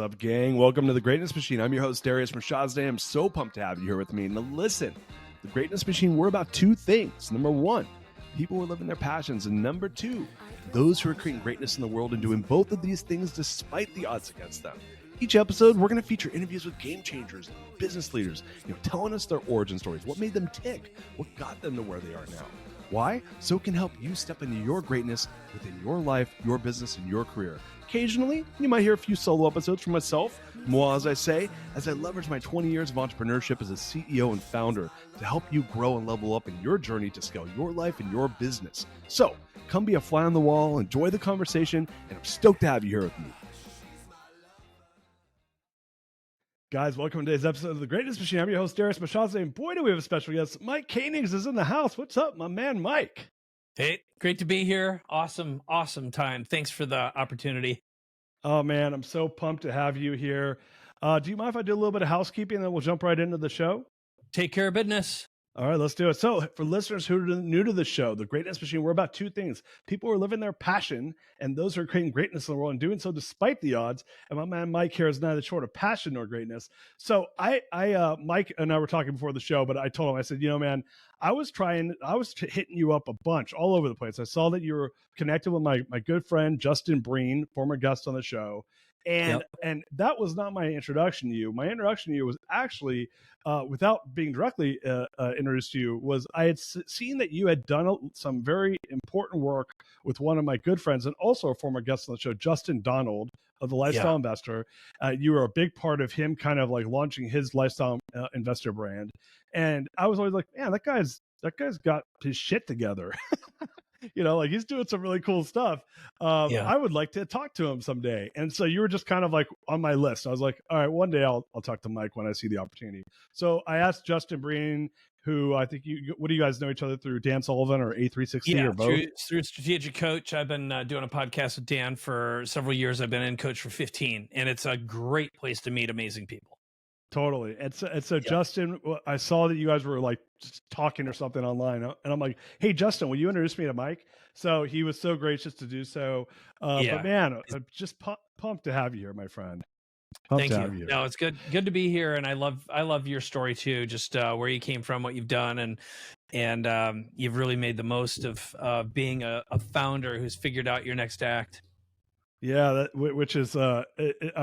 What's up, gang? Welcome to the Greatness Machine. I'm your host, Darius Mashazde. I'm so pumped to have you here with me. Now, listen, the Greatness Machine, we're about two things. Number one, people who are living their passions. And number two, those who are creating greatness in the world and doing both of these things despite the odds against them. Each episode, we're going to feature interviews with game changers, business leaders, telling us their origin stories, what made them tick, what got them to where they are now. Why? So it can help you step into your greatness within your life, your business, and your career. Occasionally, you might hear a few solo episodes from myself, moi as I say, as I leverage my 20 years of entrepreneurship as a CEO and founder to help you grow and level up in your journey to scale your life and your business. So, come be a fly on the wall, enjoy the conversation, and I'm stoked to have you here with me. Guys, welcome to today's episode of The Greatness Machine. I'm your host, Darius Mashazde, and boy, do we have a special guest. Mike Koenigs is in the house. What's up, my man, Mike? Hey, great to be here. Awesome time. Thanks for the opportunity. Oh, man, I'm so pumped to have you here. Do you mind if I do a little bit of housekeeping, and then we'll jump right into the show? Take care of business. All right, let's do it. So for listeners who are new to the show, The Greatness Machine, we're about two things. People who are living their passion and those who are creating greatness in the world and doing so despite the odds. And my man Mike here is neither short of passion nor greatness. So Mike and I were talking before the show, but I told him, I said, man, I was hitting you up a bunch all over the place. I saw that you were connected with my good friend, Justin Breen, former guest on the show. And that was not my introduction to you. My introduction to you was actually, without being directly introduced to you, was I had seen that you had done some very important work with one of my good friends and also a former guest on the show, Justin Donald of the Lifestyle Investor. You were a big part of him kind of like launching his Lifestyle Investor brand. And I was always like, man, that guy's got his shit together. Like he's doing some really cool stuff. I would like to talk to him someday. And so you were just kind of like on my list. I was like, all right, one day I'll talk to Mike when I see the opportunity. So I asked Justin Breen, who I think what do you guys know each other through? Dan Sullivan or A360 or both? Through Strategic Coach. I've been doing a podcast with Dan for several years. I've been in coach for 15, and it's a great place to meet amazing people. Totally. And so Justin, I saw that you guys were like just talking or something online, and I'm like, hey, Justin, will you introduce me to Mike? So he was so gracious to do so. But man, I'm just pumped to have you here, my friend. Thank you. No, it's good to be here. And I love your story too, just where you came from, what you've done. And you've really made the most of being a founder who's figured out your next act. Yeah, which is, I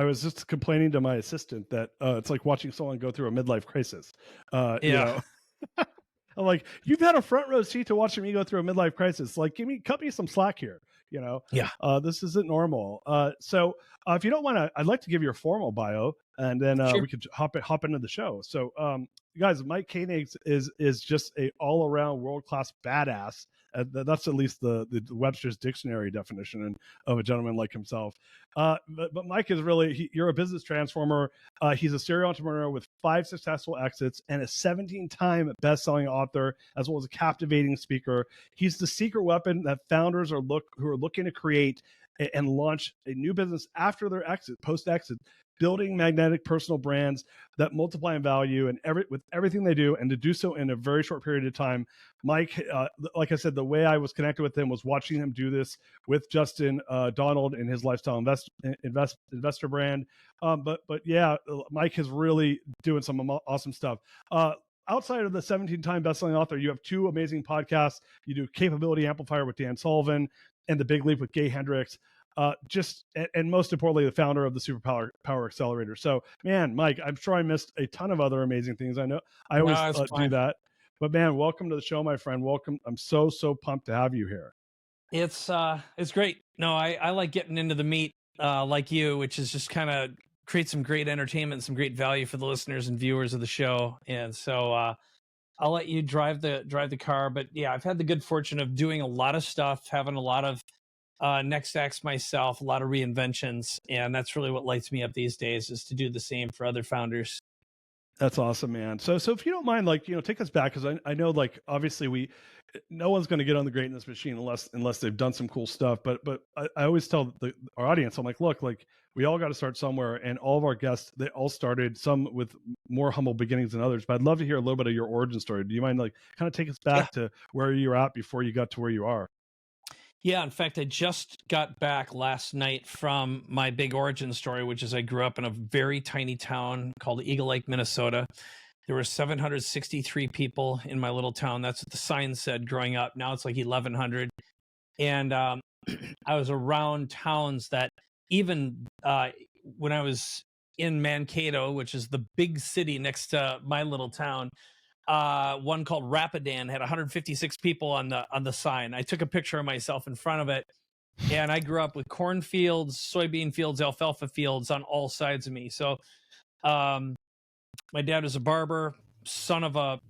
was just complaining to my assistant that it's like watching someone go through a midlife crisis. I'm like, you've had a front row seat to watching me go through a midlife crisis. Like, cut me some slack here. This isn't normal. So if you don't mind, I'd like to give you a formal bio, and then we could hop into the show. So, guys, Mike Koenigs is just a all around world class badass. That's at least the Webster's dictionary definition of a gentleman like himself. But Mike is really, you're a business transformer. He's a serial entrepreneur with 5 successful exits and a 17-time best-selling author, as well as a captivating speaker. He's the secret weapon that founders who are looking to create and launch a new business after their post-exit, building magnetic personal brands that multiply in value and with everything they do, and to do so in a very short period of time. Mike, like I said, the way I was connected with him was watching him do this with Justin Donald in his Lifestyle Investor brand. But yeah, Mike is really doing some awesome stuff. Outside of the 17-time bestselling author, you have 2 amazing podcasts. You do Capability Amplifier with Dan Sullivan and The Big Leap with Gay Hendricks. And most importantly, the founder of the Superpower Accelerator. So, man, Mike, I'm sure I missed a ton of other amazing things. I know I always do that, but man, welcome to the show, my friend. Welcome. I'm so pumped to have you here. It's great. No, I like getting into the meat like you, which is just kind of create some great entertainment, some great value for the listeners and viewers of the show. And so I'll let you drive the car. But yeah, I've had the good fortune of doing a lot of stuff, having a lot of next acts myself, a lot of reinventions, and that's really what lights me up these days, is to do the same for other founders. That's awesome, man. So if you don't mind, take us back, because I know, obviously no one's going to get on the Greatness Machine unless they've done some cool stuff. But I always tell our audience, I'm like, look, we all got to start somewhere, and all of our guests, they all started, some with more humble beginnings than others. But I'd love to hear a little bit of your origin story. Do you mind kind of take us back to where you're at before you got to where you are? Yeah, in fact, I just got back last night from my big origin story, which is I grew up in a very tiny town called Eagle Lake, Minnesota. There were 763 people in my little town. That's what the sign said growing up. Now it's like 1,100. And I was around towns that even when I was in Mankato, which is the big city next to my little town, one called Rapidan had 156 people on the sign. I took a picture of myself in front of it, and I grew up with cornfields, soybean fields, alfalfa fields on all sides of me. So um, my dad was a barber, son of a,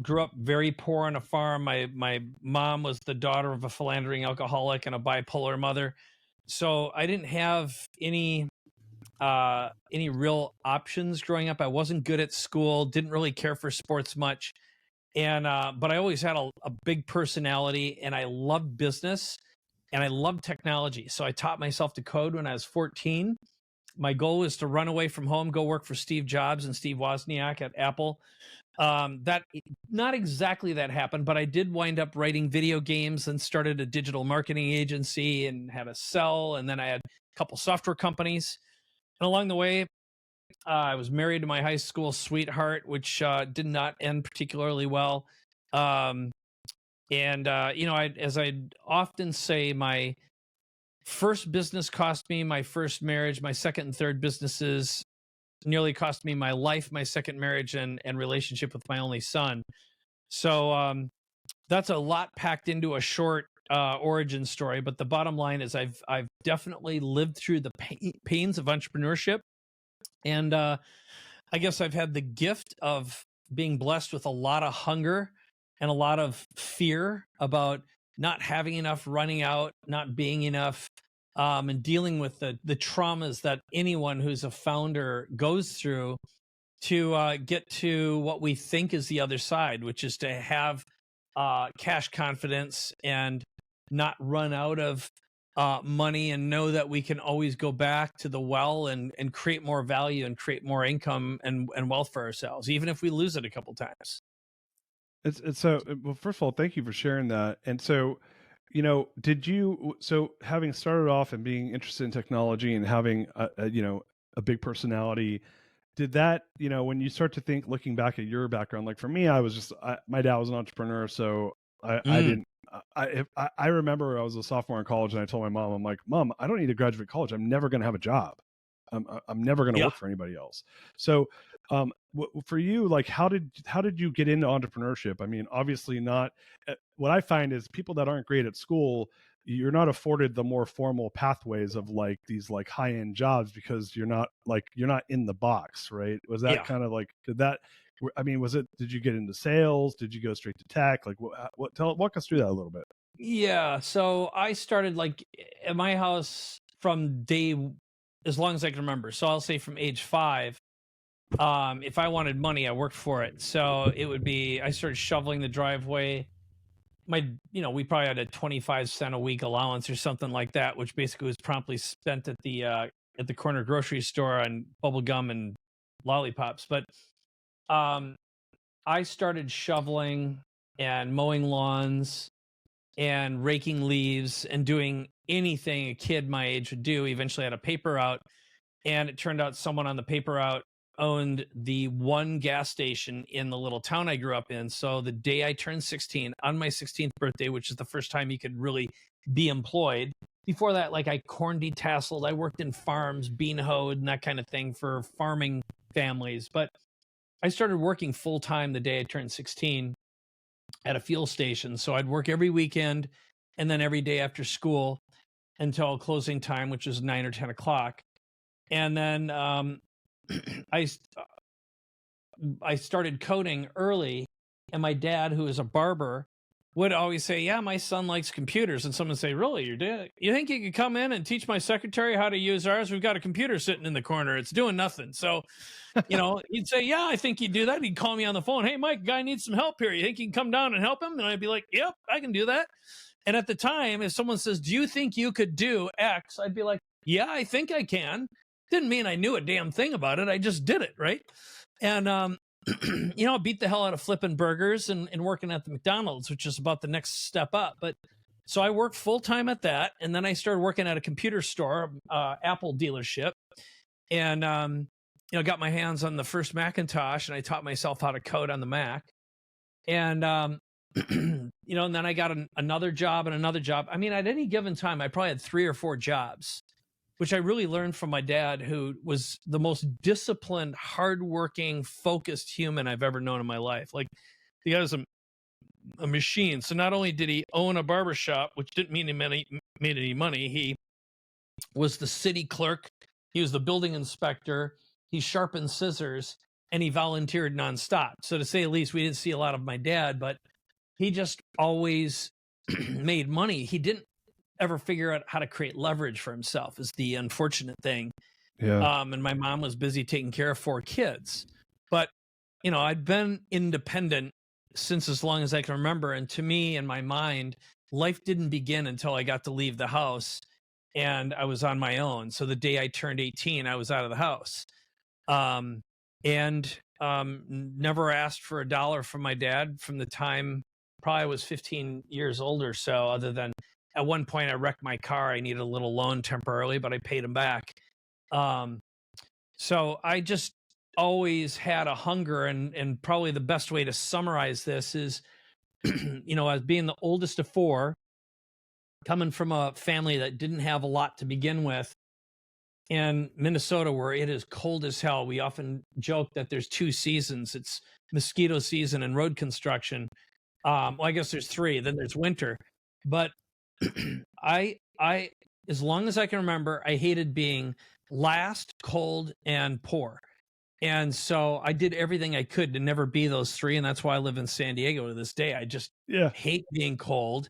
grew up very poor on a farm. My mom was the daughter of a philandering alcoholic and a bipolar mother. So I didn't have any real options growing up. I wasn't good at school, didn't really care for sports much. And but I always had a big personality, and I loved business and I loved technology. So I taught myself to code when I was 14. My goal was to run away from home, go work for Steve Jobs and Steve Wozniak at Apple. That not exactly that happened, but I did wind up writing video games and started a digital marketing agency and had a cell, and then I had a couple software companies. And along the way, I was married to my high school sweetheart, which did not end particularly well. Um, and as I often say, my first business cost me my first marriage. My second and third businesses nearly cost me my life, my second marriage, and relationship with my only son. So that's a lot packed into a short origin story. But the bottom line is, I've definitely lived through the pains of entrepreneurship, and I guess I've had the gift of being blessed with a lot of hunger and a lot of fear about not having enough, running out, not being enough, and dealing with the traumas that anyone who's a founder goes through to get to what we think is the other side, which is to have cash confidence and not run out of money, and know that we can always go back to the well and create more value and create more income and wealth for ourselves, even if we lose it a couple times. It's so well. First of all, thank you for sharing that. And so, did you having started off and being interested in technology and having a big personality, did that, when you start to think, looking back at your background, like for me, my dad was an entrepreneur, so I Mm, didn't. I remember I was a sophomore in college, and I told my mom, I'm like, Mom, I don't need to graduate college. I'm never going to have a job. I'm never going to yeah. work for anybody else. So, for you, like, how did you get into entrepreneurship? I mean, obviously not. What I find is people that aren't great at school, you're not afforded the more formal pathways of like these like high end jobs because you're not in the box, right? Was that Yeah. kind of like I mean, did you get into sales? Did you go straight to tech? Like walk us through that a little bit. Yeah. So I started like at my house from as long as I can remember. So I'll say from age 5. If I wanted money, I worked for it. So it would be, I started shoveling the driveway. We probably had a 25-cent a week allowance or something like that, which basically was promptly spent at the corner grocery store on bubble gum and lollipops. But um, I started shoveling and mowing lawns and raking leaves and doing anything a kid my age would do. Eventually, I had a paper out, and it turned out someone on the paper out owned the one gas station in the little town I grew up in. So the day I turned 16, on my 16th birthday, which is the first time you could really be employed. Before that, like I corn detasseled, I worked in farms, bean hoed, and that kind of thing for farming families. But I started working full time the day I turned 16 at a fuel station. So I'd work every weekend and then every day after school until closing time, which was 9 or 10 o'clock. And then I started coding early, and my dad, who is a barber, would always say, "Yeah, my son likes computers." And someone would say, "Really, your dad? You think you could come in and teach my secretary how to use ours? We've got a computer sitting in the corner; it's doing nothing." So, he'd say, "Yeah, I think he'd do that." He'd call me on the phone, "Hey, Mike, guy needs some help here. You think you can come down and help him?" And I'd be like, "Yep, I can do that." And at the time, if someone says, "Do you think you could do X?" I'd be like, "Yeah, I think I can." Didn't mean I knew a damn thing about it. I just did it, right? And I beat the hell out of flipping burgers and working at the McDonald's, which is about the next step up. But So I worked full time at that, and then I started working at a computer store, Apple dealership, and got my hands on the first Macintosh, and I taught myself how to code on the Mac, and and then I got another job and another job. I mean, at any given time, I probably had 3 or 4 jobs, which I really learned from my dad, who was the most disciplined, hardworking, focused human I've ever known in my life. Like, the guy was a machine. So not only did he own a barbershop, which didn't mean he made any money, he was the city clerk, he was the building inspector, he sharpened scissors, and he volunteered nonstop. So to say the least, we didn't see a lot of my dad, but he just always made money. He didn't ever figure out how to create leverage for himself, is the unfortunate thing. Yeah. And my mom was busy taking care of 4 kids. But, I'd been independent since as long as I can remember. And to me, in my mind, life didn't begin until I got to leave the house and I was on my own. So the day I turned 18, I was out of the house. Never asked for a dollar from my dad from the time probably I was 15 years old or so, other than at one point I wrecked my car. I needed a little loan temporarily, but I paid him back. So I just always had a hunger, and probably the best way to summarize this is, as being the oldest of 4, coming from a family that didn't have a lot to begin with, in Minnesota, where it is cold as hell. We often joke that there's 2 seasons. It's mosquito season and road construction. Well, I guess there's 3. Then there's winter. But I, as long as I can remember, I hated being last, cold, and poor. And so I did everything I could to never be those 3. And that's why I live in San Diego to this day. I just hate being cold.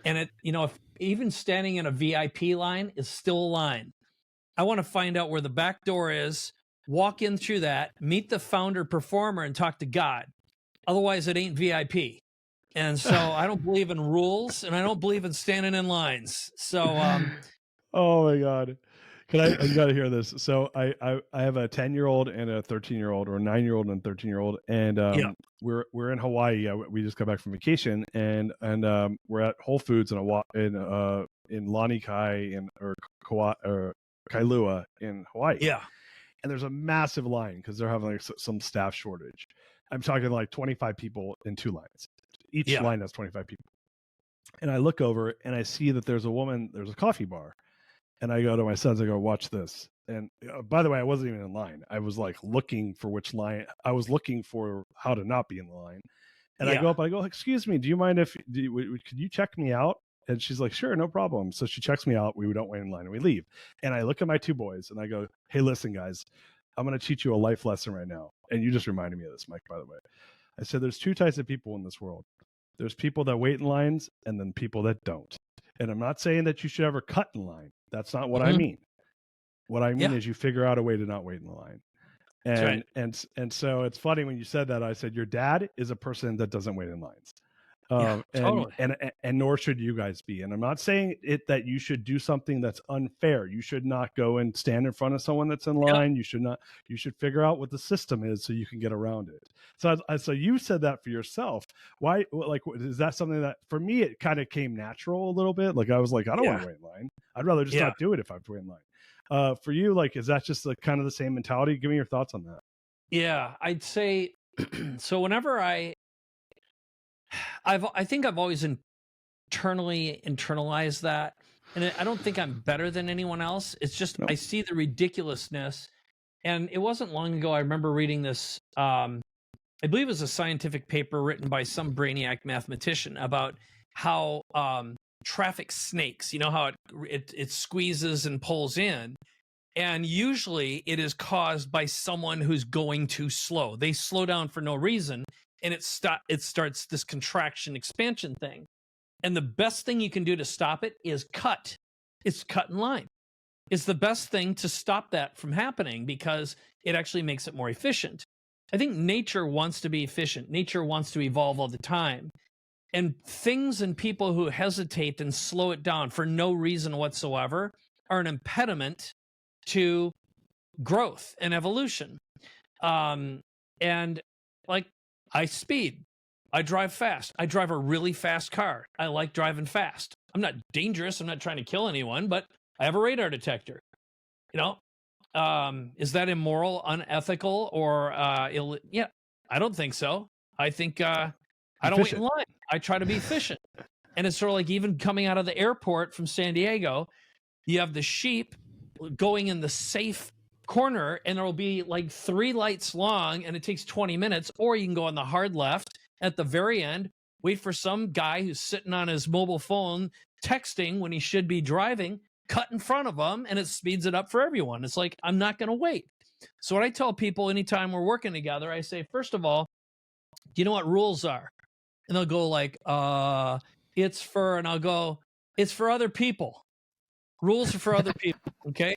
And if even standing in a VIP line is still a line, I want to find out where the back door is, walk in through that, meet the founder performer, and talk to God. Otherwise, it ain't VIP. And so I don't believe in rules, and I don't believe in standing in lines. So, oh my God. You got to hear this. So I have a 10-year-old and a 13-year-old, or a 9-year-old and a 13-year-old. And we're in Hawaii. We just got back from vacation, and we're at Whole Foods in Lanikai or Kailua in Hawaii. Yeah. And there's a massive line because they're having like some staff shortage. I'm talking like 25 people in 2 lines. Each line has 25 people. And I look over and I see that there's a coffee bar. And I go to my sons, I go, watch this. And by the way, I wasn't even in line. I was like looking for which line. I was looking for how to not be in the line. And I go up, I go, excuse me, do you mind could you check me out? And she's like, sure, no problem. So she checks me out. We don't wait in line and we leave. And I look at my 2 boys and I go, hey, listen, guys, I'm going to teach you a life lesson right now. And you just reminded me of this, Mike, by the way. I said, there's 2 types of people in this world. There's people that wait in lines and then people that don't. And I'm not saying that you should ever cut in line. That's not what I mean. What I mean is you figure out a way to not wait in the line. And and so it's funny when you said that. I said, your dad is a person that doesn't wait in lines. Totally. And nor should you guys be. And I'm not saying that you should do something that's unfair. You should not go and stand in front of someone that's in line. You should figure out what the system is so you can get around it. So you said that for yourself. Why, like, is that something that for me, it kind of came natural a little bit? Like, I was like, I don't want to wait in line. I'd rather just not do it if I have to wait in line. For you, like, is that just like kind of the same mentality? Give me your thoughts on that. Yeah, I'd say, so whenever I think I've always internally internalized that, and I don't think I'm better than anyone else. It's just I see the ridiculousness, and it wasn't long ago. I remember reading this. I believe it was a scientific paper written by some brainiac mathematician about how traffic snakes. You know how it squeezes and pulls in, and usually it is caused by someone who's going too slow. They slow down for no reason. And it starts this contraction expansion thing. And the best thing you can do to stop it is cut. It's cut in line. It's the best thing to stop that from happening because it actually makes it more efficient. I think nature wants to be efficient. Nature wants to evolve all the time. And things and people who hesitate and slow it down for no reason whatsoever are an impediment to growth and evolution. And like, I speed. I drive fast. I drive a really fast car. I like driving fast. I'm not dangerous. I'm not trying to kill anyone, but I have a radar detector. You know, is that immoral, unethical, or yeah? I don't think so. I think I don't wait in Efficient. line. I try to be efficient. And it's sort of like even coming out of the airport from San Diego, you have the sheep going in the safe corner, and there'll be like 3 lights long, and it takes 20 minutes. Or you can go on the hard left at the very end, wait for some guy who's sitting on his mobile phone texting when he should be driving, cut in front of him, and it speeds it up for everyone. It's like, I'm not going to wait. So what I tell people anytime we're working together, I say, first of all, do you know what rules are? And they'll go like, it's for, and I'll go, it's for other people. Rules are for other people. Okay.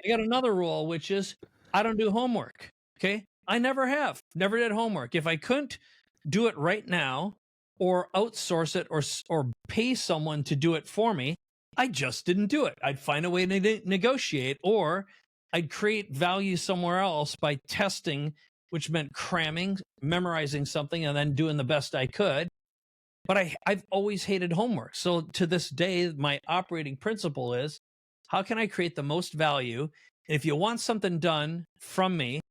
I got another rule, which is I don't do homework. Okay. I never have, never did homework. If I couldn't do it right now or outsource it or pay someone to do it for me, I just didn't do it. I'd find a way to negotiate, or I'd create value somewhere else by testing, which meant cramming, memorizing something, and then doing the best I could. But I've always hated homework. So to this day, my operating principle is, how can I create the most value? And if you want something done from me,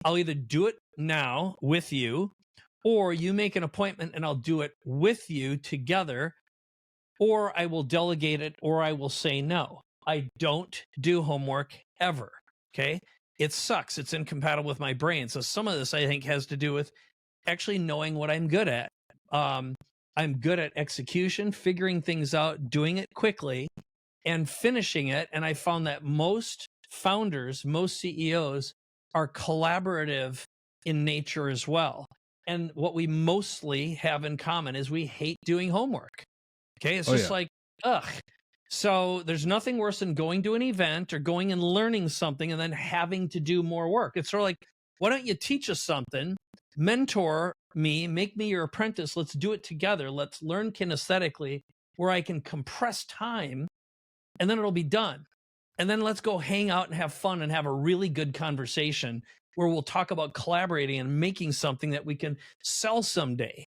I'll either do it now with you, or you make an appointment and I'll do it with you together, or I will delegate it, or I will say no. I don't do homework ever. Okay. It sucks. It's incompatible with my brain. So some of this, I think, has to do with actually knowing what I'm good at. I'm good at execution, figuring things out, doing it quickly, and finishing it. And I found that most founders, most CEOs are collaborative in nature as well. And what we mostly have in common is we hate doing homework. Okay. It's just like, ugh. So there's nothing worse than going to an event or going and learning something and then having to do more work. It's sort of like, why don't you teach us something, mentor me, make me your apprentice. Let's do it together. Let's learn kinesthetically where I can compress time, and then it'll be done. And then let's go hang out and have fun and have a really good conversation where we'll talk about collaborating and making something that we can sell someday.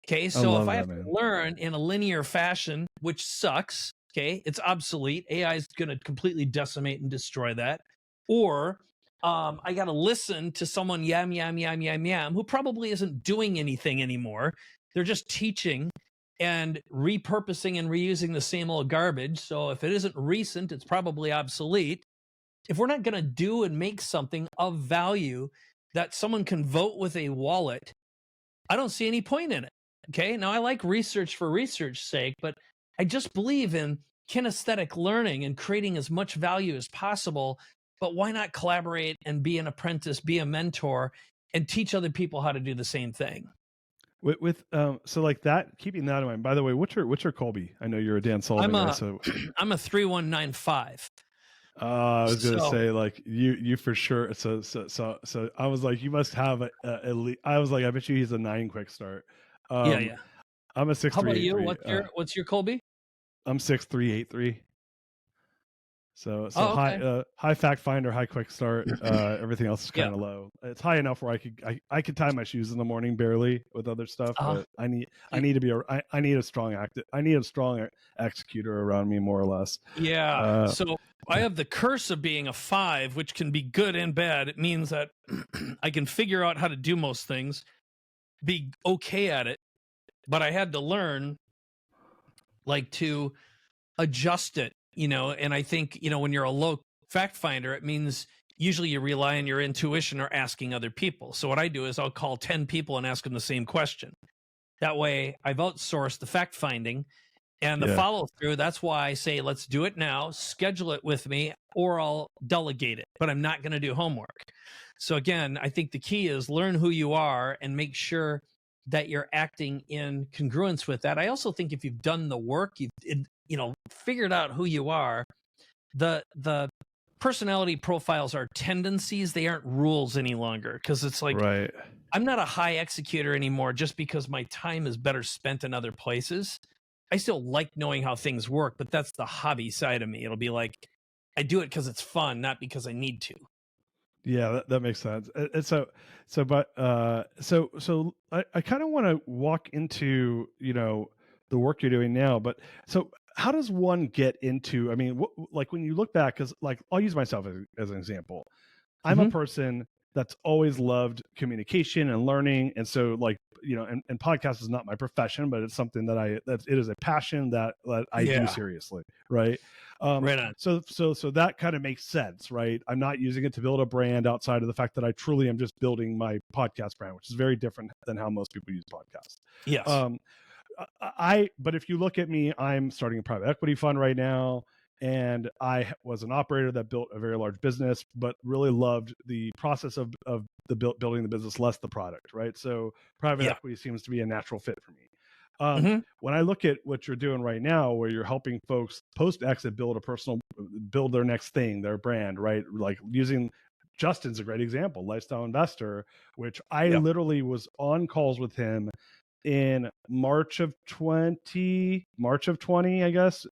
Okay. So if I have to learn in a linear fashion, which sucks, okay, it's obsolete. AI is going to completely decimate and destroy that. Or I got to listen to someone yam, who probably isn't doing anything anymore. They're just teaching and repurposing and reusing the same old garbage. So if it isn't recent, it's probably obsolete. If we're not going to do and make something of value that someone can vote with a wallet, I don't see any point in it. Okay. Now I like research for research's sake, but I just believe in kinesthetic learning and creating as much value as possible. But why not collaborate and be an apprentice, be a mentor, and teach other people how to do the same thing? So like that, keeping that in mind. By the way, what's your Colby? I know you're a Dan Sullivan guy, so I'm a 3195. I was gonna say like you for sure. So I was like, you must have I was like, I bet you he's a 9 quick start. Yeah. I'm a 6'3". How about you? What's your Colby? I'm 6'3", 8'3". So okay. high fact finder, high quick start. Everything else is kind of low. It's high enough where I could tie my shoes in the morning barely with other stuff, but I need a strong executor around me, more or less. Yeah. So I have the curse of being a 5, which can be good and bad. It means that I can figure out how to do most things, be okay at it, but I had to learn like to adjust it, and I think, when you're a low fact finder, it means usually you rely on your intuition or asking other people. So what I do is I'll call 10 people and ask them the same question. That way I've outsourced the fact finding and the follow through. That's why I say, let's do it now, schedule it with me, or I'll delegate it, but I'm not going to do homework. So again, I think the key is learn who you are and make sure that you're acting in congruence with that. I also think if you've done the work, you've figured out who you are, the personality profiles are tendencies. They aren't rules any longer, because it's like, right. I'm not a high executor anymore just because my time is better spent in other places. I still like knowing how things work, but that's the hobby side of me. It'll be like, I do it because it's fun, not because I need to. Yeah, that makes sense. And so I kind of want to walk into, the work you're doing now, but so how does one get into, I mean, like when you look back, because like I'll use myself as an example. I'm a Hmm. person that's always loved communication and learning. And so like, and podcast is not my profession, but it's something that it is a passion that I do Yeah. seriously. Right. Right on. So that kind of makes sense, right? I'm not using it to build a brand outside of the fact that I truly am just building my podcast brand, which is very different than how most people use podcasts. Yes. Um, but if you look at me, I'm starting a private equity fund right now. And I was an operator that built a very large business, but really loved the process of building the business, less the product, right? So private Yeah. equity seems to be a natural fit for me. Hmm. When I look at what you're doing right now, where you're helping folks post exit build their next thing, their brand, right? Like using Justin's a great example, lifestyle investor, which I Yeah. literally was on calls with him in March of 20, I guess.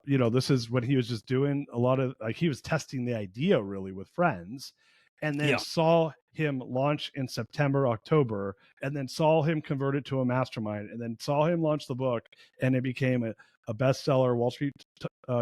This is when he was just doing a lot of, like, he was testing the idea really with friends, and then Yeah. saw him launch in September, October, and then saw him convert it to a mastermind, and then saw him launch the book, and it became a bestseller, Wall Street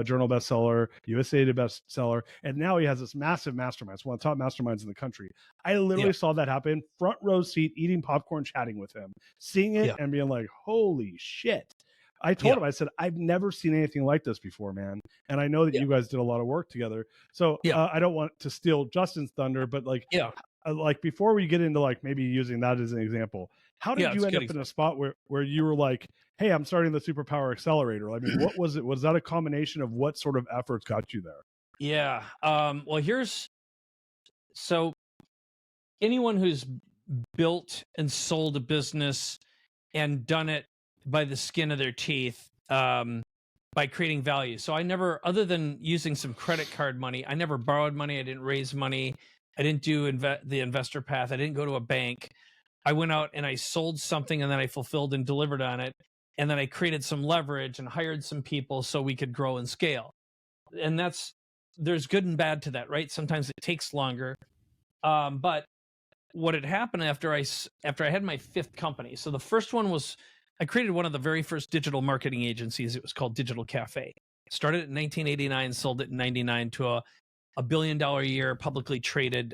Journal bestseller, USA Today bestseller, and now he has this massive mastermind. It's one of the top masterminds in the country. I Yeah. literally saw that happen, front row seat, eating popcorn, chatting with him, seeing it, Yeah. and being like, "Holy shit!" I told Yeah. him, I said, "I've never seen anything like this before, man." And I know that Yeah. you guys did a lot of work together. So Yeah. I don't want to steal Justin's thunder, but Yeah. like before we get into like maybe using that as an example, how Yeah. did It's you a end good up in a example. spot where you were like, "Hey, I'm starting the Superpower Accelerator"? I mean, what was it? Was that a combination of what sort of efforts got you there? Yeah. Well, so anyone who's built and sold a business and done it by the skin of their teeth, by creating value. So I never, other than using some credit card money, I never borrowed money. I didn't raise money. I didn't do the investor path. I didn't go to a bank. I went out and I sold something, and then I fulfilled and delivered on it. And then I created some leverage and hired some people so we could grow and scale. And there's good and bad to that, right? Sometimes it takes longer. But what had happened after I had my fifth company. So the first one was, I created one of the very first digital marketing agencies. It was called Digital Cafe. Started in 1989, sold it in 99 to a $1 billion a year publicly traded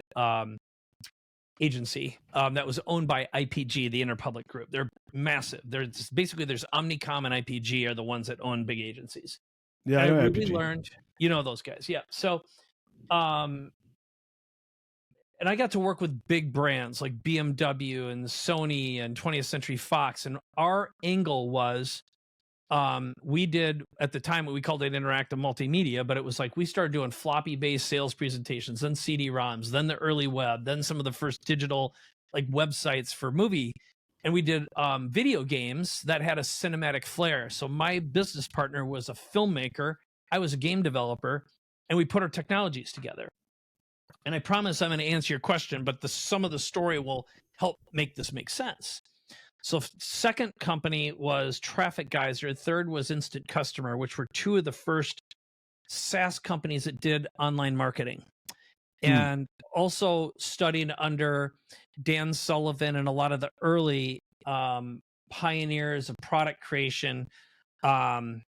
agency that was owned by IPG, the Interpublic Group. They're massive. There's Omnicom and IPG are the ones that own big agencies. Yeah, And I I know really IPG. learned, those guys. Yeah. So, um, and I got to work with big brands like BMW and Sony and 20th Century Fox. And our angle was, we did at the time what we called it interactive multimedia, but it was like we started doing floppy based sales presentations, then CD-ROMs, then the early web, then some of the first digital like websites for movie. And we did video games that had a cinematic flair. So my business partner was a filmmaker, I was a game developer, and we put our technologies together. And I promise I'm going to answer your question, but some of the story will help make this make sense. So second company was Traffic Geyser. Third was Instant Customer, which were two of the first SaaS companies that did online marketing. And also studied under Dan Sullivan and a lot of the early pioneers of product creation. Some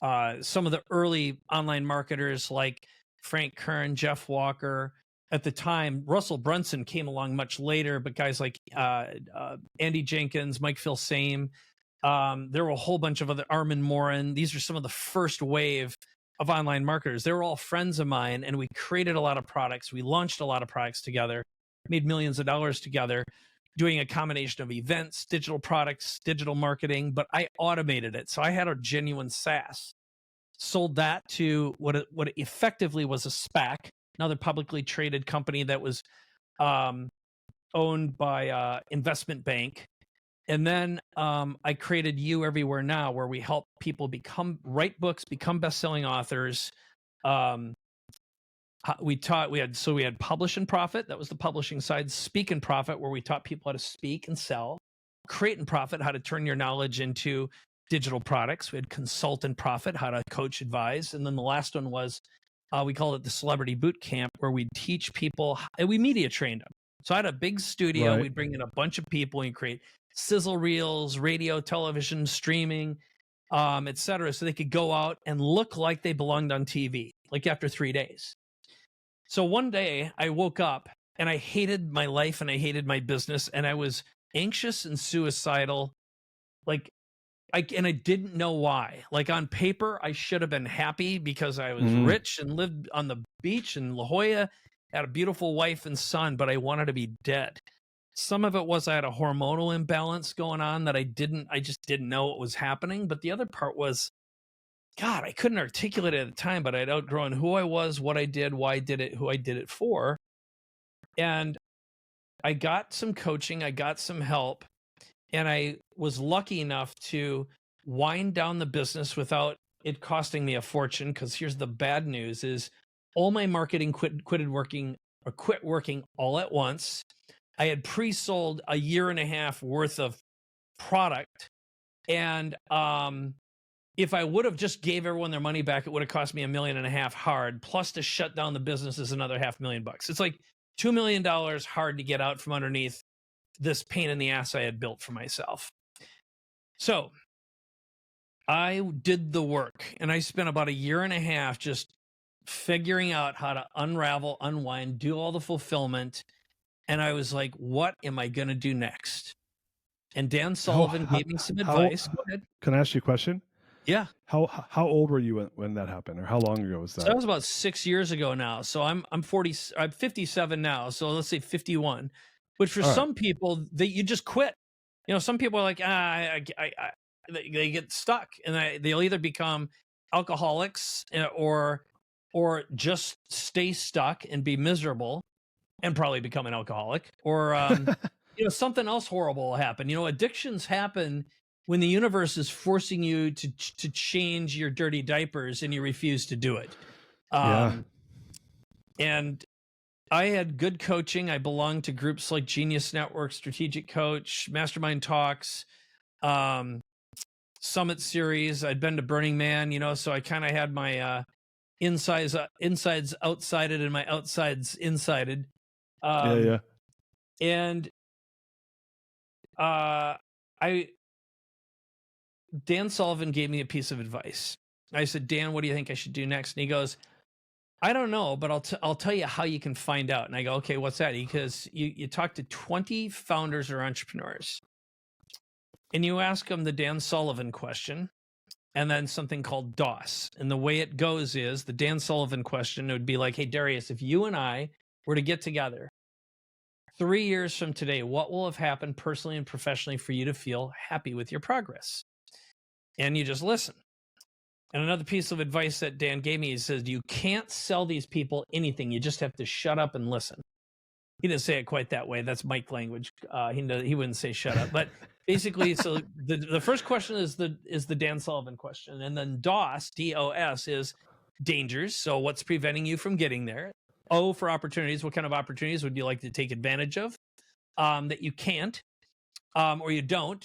of the early online marketers like Frank Kern, Jeff Walker. At the time, Russell Brunson came along much later, but guys like Andy Jenkins, Mike Filsame, there were a whole bunch of other, Armin Morin. These are some of the first wave of online marketers. They were all friends of mine, and we created a lot of products. We launched a lot of products together, made millions of dollars together, doing a combination of events, digital products, digital marketing, but I automated it. So I had a genuine SaaS. Sold that to what effectively was a SPAC, another publicly traded company that was owned by investment bank. And then I created You Everywhere Now, where we help people write books, become best-selling authors. We had Publish and Profit, that was the publishing side. Speak and Profit, where we taught people how to speak and sell. Create and Profit, how to turn your knowledge into digital products. We had Consult and Profit, how to coach, advise. And then the last one was, we called it the Celebrity Boot Camp, where we teach people, and we media trained them. So I had a big studio. Right. We'd bring in a bunch of people and create sizzle reels, radio, television, streaming. et cetera, so they could go out and look like they belonged on TV, like after 3 days. So one day I woke up and I hated my life and I hated my business and I was anxious and suicidal. Like I didn't know why. Like on paper, I should have been happy because I was rich and lived on the beach in La Jolla, had a beautiful wife and son, but I wanted to be dead. Some of it was I had a hormonal imbalance going on that I just didn't know what was happening. But the other part was, God, I couldn't articulate it at the time, but I'd outgrown who I was, what I did, why I did it, who I did it for. And I got some coaching, I got some help, and I was lucky enough to wind down the business without it costing me a fortune. Because here's the bad news: is all my marketing quit working all at once. I had pre-sold a year and a half worth of product, and if I would have just gave everyone their money back, it would have cost me $1.5 million hard. Plus, to shut down the business is another $500,000. It's like $2 million hard to get out from underneath this pain in the ass I had built for myself. So I did the work, and I spent about 1.5 years just figuring out how to unravel, unwind, do all the fulfillment. And I was like, what am I going to do next? And Dan Sullivan gave me some advice. Go ahead. Can I ask you a question? Yeah. How old were you when that happened, or how long ago was that? So that was about 6 years ago now. So I'm 57 now. So let's say 51, which for some people that you just quit. You know, some people are like, they get stuck, and they'll either become alcoholics or just stay stuck and be miserable and probably become an alcoholic, or something else horrible will happen. Addictions happen when the universe is forcing you to change your dirty diapers and you refuse to do it. And I had good coaching. I belonged to groups like Genius Network, Strategic Coach, Mastermind Talks, Summit Series. I'd been to Burning Man, so I kind of had my insides outsided and my outsides insided. And Dan Sullivan gave me a piece of advice. I said, Dan, what do you think I should do next? And he goes, I don't know, but I'll tell you how you can find out. And I go, okay, what's that? Because you talk to 20 founders or entrepreneurs, and you ask them the Dan Sullivan question, and then something called DOS. And the way it goes is the Dan Sullivan question, it would be like, hey, Darius, if you and I were to get together 3 years from today, what will have happened personally and professionally for you to feel happy with your progress? And you just listen. And another piece of advice that Dan gave me, he says, you can't sell these people anything. You just have to shut up and listen. He didn't say it quite that way. That's Mike language. He wouldn't say shut up. But basically, so the first question is the Dan Sullivan question. And then DOS, D-O-S, is dangers. So what's preventing you from getting there? O for opportunities. What kind of opportunities would you like to take advantage of that you can't or you don't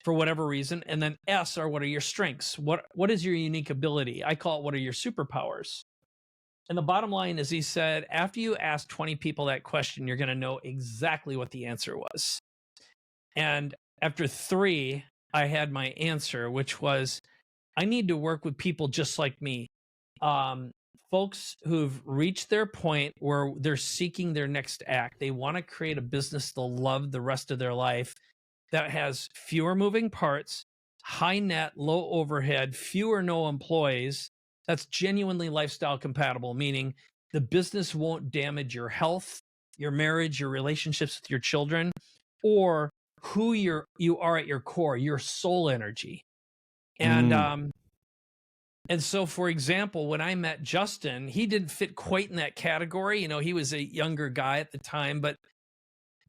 for whatever reason? And then S are what are your strengths? What is your unique ability? I call it what are your superpowers? And the bottom line is, he said, after you ask 20 people that question, you're going to know exactly what the answer was. And after 3, I had my answer, which was, I need to work with people just like me. Folks who've reached their point where they're seeking their next act. They want to create a business they'll love the rest of their life that has fewer moving parts, high net, low overhead, fewer no employees. That's genuinely lifestyle compatible, meaning the business won't damage your health, your marriage, your relationships with your children, or who you are at your core, your soul energy. And so, for example, when I met Justin, he didn't fit quite in that category. He was a younger guy at the time, but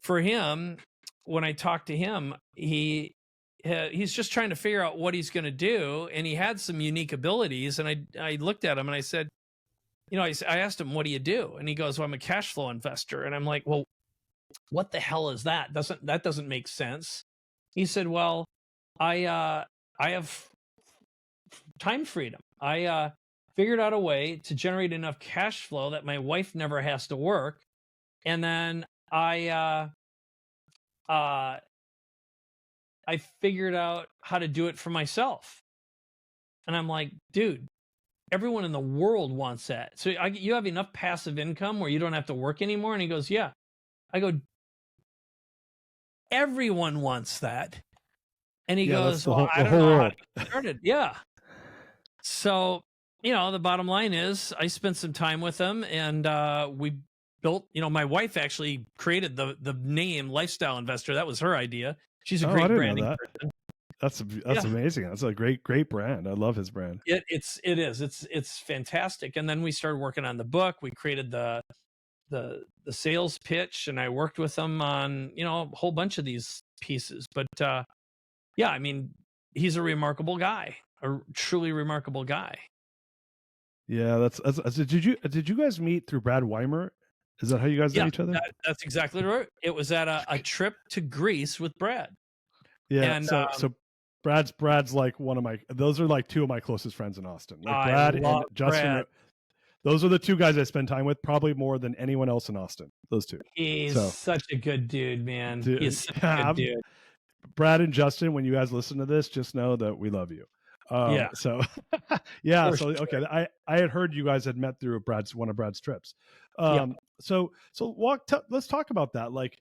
for him, when I talked to him, he's just trying to figure out what he's going to do. And he had some unique abilities. And I looked at him and I said, I asked him, what do you do? And he goes, well, I'm a cash flow investor. And I'm like, well, what the hell is that? That doesn't make sense. He said, well, I have time freedom. I figured out a way to generate enough cash flow that my wife never has to work. And then I figured out how to do it for myself. And I'm like, dude, everyone in the world wants that. So you have enough passive income where you don't have to work anymore. And he goes, yeah. I go, everyone wants that. And he Yeah, that's goes, the well, whole I the don't whole know how to world. get started. Yeah. So, the bottom line is I spent some time with him, and we built, my wife actually created the name Lifestyle Investor. That was her idea. She's a Oh, I great didn't know branding that. person. That's Yeah. amazing. That's a great brand. I love his brand. It's fantastic. And then we started working on the book. We created the sales pitch, and I worked with them on, a whole bunch of these pieces. But yeah, I mean, he's a remarkable guy, a truly remarkable guy. Yeah, did you guys meet through Brad Weimer? Is that how you guys know Yeah, each other? that's exactly right. It was at a trip to Greece with Brad. Yeah, And so Brad's like one of my those are like two of my closest friends in Austin. Like I Brad and love Justin Brad. those are the two guys I spend time with probably more than anyone else in Austin. Those two. He's So, such a good dude, man. He is dude, such a good dude. Brad and Justin, when you guys listen to this, just know that we love you. Yeah, So yeah, for so sure. okay, I had heard you guys had met through one of Brad's trips. Yep. So let's talk about that. Like,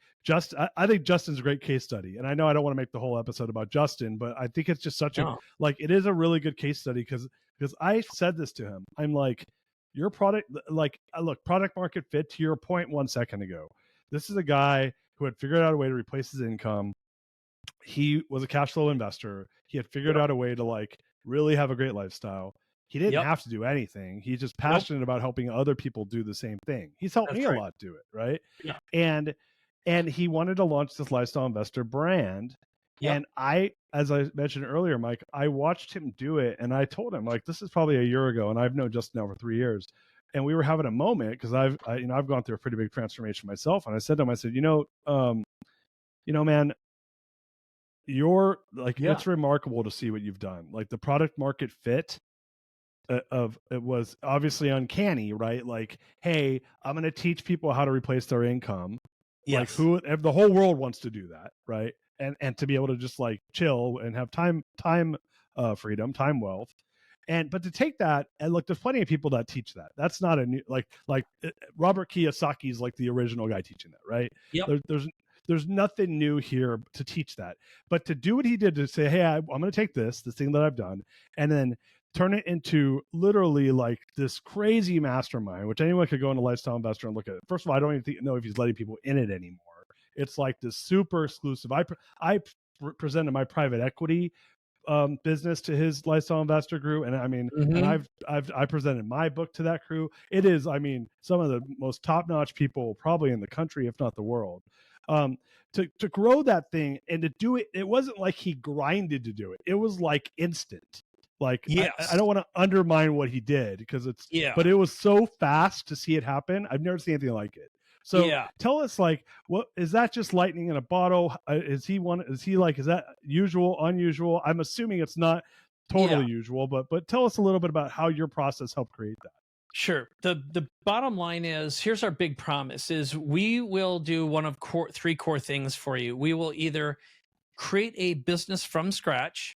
I think Justin's a great case study, and I know I don't want to make the whole episode about Justin, but I think it's just such a No. like it is a really good case study because I said this to him. I'm like, your product, like, look, product market fit. To your point 1 second ago, this is a guy who had figured out a way to replace his income. He was a cash flow investor. He had figured Yep. out a way to like really have a great lifestyle. He didn't Yep. have to do anything. He's just Nope. passionate about helping other people do the same thing. He's helped me That's a right. lot do it, right? Yeah. And he wanted to launch this lifestyle investor brand. Yep. And as I mentioned earlier, Mike, I watched him do it, and I told him like this is probably a year ago, and I've known Justin now for 3 years. And we were having a moment because I've gone through a pretty big transformation myself. And I said to him, I said, man, you're like Yeah. it's remarkable to see what you've done. Like the product market fit of it was obviously uncanny, right? Like, hey, I'm going to teach people how to replace their income. Yes. Like the whole world wants to do that, right? And to be able to just like chill and have time freedom, time wealth. But to take that and look, there's plenty of people that teach that. That's not a new Robert Kiyosaki's like the original guy teaching that, right? Yep. There's nothing new here to teach that. But to do what he did to say, hey, I'm going to take this thing that I've done, and then turn it into literally like this crazy mastermind, which anyone could go into Lifestyle Investor and look at it. First of all, I don't even know if he's letting people in it anymore. It's like this super exclusive. I presented my private equity business to his Lifestyle Investor crew, and I mean, and I presented my book to that crew. It is, I mean, some of the most top notch people probably in the country, if not the world. To grow that thing and to do it, it wasn't like he grinded to do it. It was like instant. Like Yes. I don't want to undermine what he did because but it was so fast to see it happen. I've never seen anything like it. So tell us, like, what is that? Just lightning in a bottle? Is he is that usual, unusual? I'm assuming it's not totally usual, but tell us a little bit about how your process helped create that. Sure. The bottom line is, here's our big promise: is we will do one of three core things for you. We will either create a business from scratch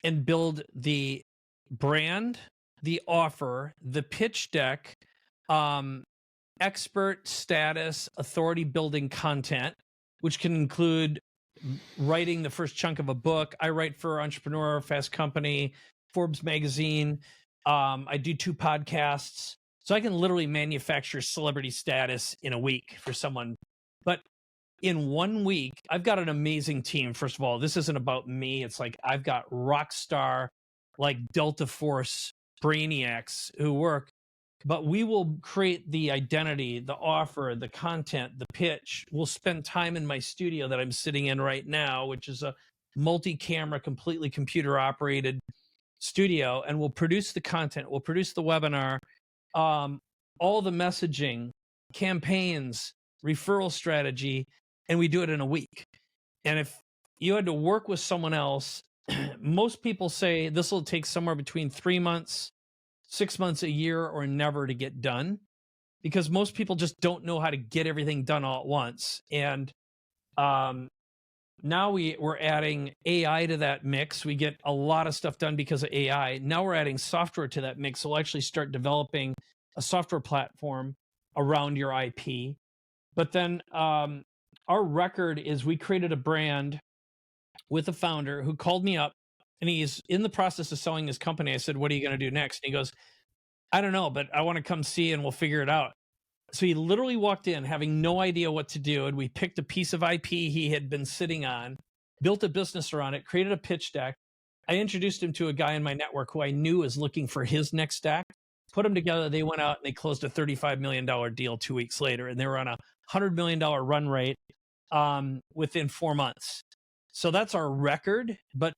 and build the brand, the offer, the pitch deck, expert status, authority building content, which can include writing the first chunk of a book. I write for Entrepreneur, Fast Company, Forbes magazine. I do 2 podcasts. So I can literally manufacture celebrity status in a week for someone. But in 1 week, I've got an amazing team. First of all, this isn't about me. It's like I've got rock star, like Delta Force brainiacs who work. But we will create the identity, the offer, the content, the pitch. We'll spend time in my studio that I'm sitting in right now, which is a multi-camera, completely computer operated studio, and we'll produce the content. We'll produce the webinar, all the messaging, campaigns, referral strategy, and we do it in a week. And if you had to work with someone else, most people say this will take somewhere between 3 months, 6 months, a year, or never to get done, because most people just don't know how to get everything done all at once. And now we're adding AI to that mix. We get a lot of stuff done because of AI. Now we're adding software to that mix. We'll actually start developing a software platform around your IP. But then our record is we created a brand with a founder who called me up, and he's in the process of selling his company. I said, "What are you going to do next?" And he goes, "I don't know, but I want to come see and we'll figure it out." So he literally walked in having no idea what to do. And we picked a piece of IP he had been sitting on, built a business around it, created a pitch deck. I introduced him to a guy in my network who I knew was looking for his next stack, put them together. They went out and they closed a $35 million deal 2 weeks later. And they were on a $100 million run rate within 4 months. So that's our record. But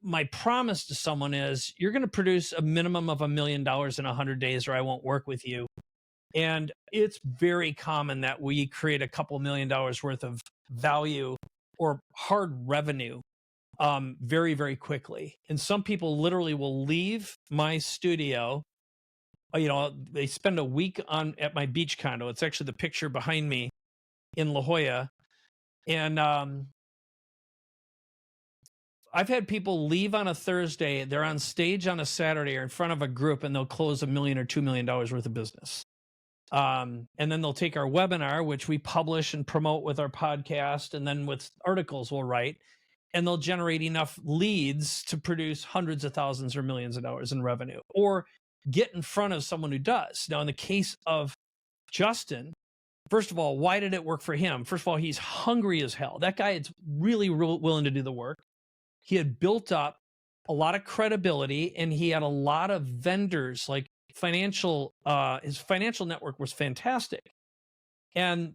my promise to someone is you're going to produce a minimum of $1 million in 100 days or I won't work with you. And it's very common that we create a couple $1 million worth of value or hard revenue very, very quickly. And some people literally will leave my studio. You know, they spend a week at my beach condo. It's actually the picture behind me in La Jolla. And I've had people leave on a Thursday. They're on stage on a Saturday or in front of a group, and they'll close $1 million or $2 million worth of business. And then they'll take our webinar, which we publish and promote with our podcast, and then with articles we'll write, and they'll generate enough leads to produce hundreds of thousands or millions of dollars in revenue, or get in front of someone who does. Now, in the case of Justin, first of all, why did it work for him? First of all, he's hungry as hell. That guy is really willing to do the work. He had built up a lot of credibility, and he had a lot of vendors, like his financial network was fantastic. And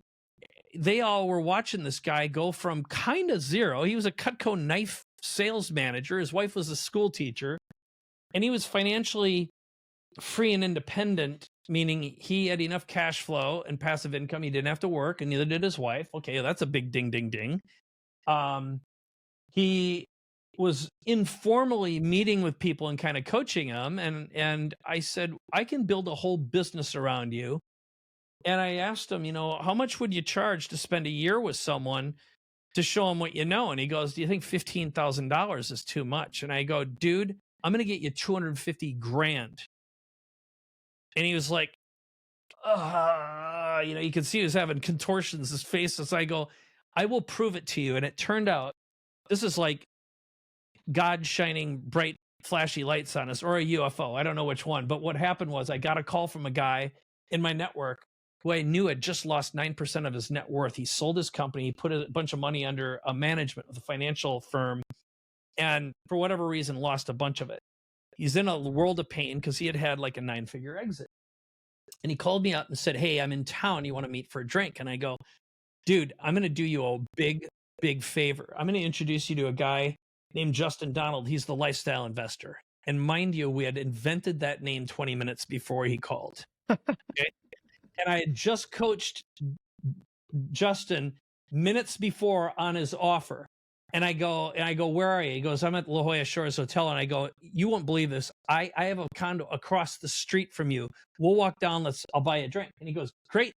they all were watching this guy go from kind of zero. He was a Cutco knife sales manager. His wife was a school teacher, and he was financially free and independent, meaning he had enough cash flow and passive income. He didn't have to work, and neither did his wife. Okay, that's a big ding, ding, ding. He was informally meeting with people and kind of coaching them. And I said, I can build a whole business around you. And I asked him, you know, how much would you charge to spend a year with someone to show him what you know? And he goes, do you think $15,000 is too much? And I go, dude, I'm going to get you 250 grand. And he was like, you know, you can see he was having contortions, his face. As I go, I will prove it to you. And it turned out this is like God shining bright, flashy lights on us, or a UFO. I don't know which one. But what happened was I got a call from a guy in my network who I knew had just lost 9% of his net worth. He sold his company. He put a bunch of money under a management with a financial firm, and for whatever reason, lost a bunch of it. He's in a world of pain because he had like a 9-figure exit. And he called me up and said, hey, I'm in town. You want to meet for a drink? And I go, dude, I'm going to do you a big, big favor. I'm going to introduce you to a guy named Justin Donald. He's the lifestyle investor. And mind you, we had invented that name 20 minutes before he called. Okay? And I had just coached Justin minutes before on his offer. And I go, where are you? He goes, I'm at La Jolla Shores Hotel. And I go, you won't believe this. I have a condo across the street from you. We'll walk down. I'll buy you a drink. And he goes, great.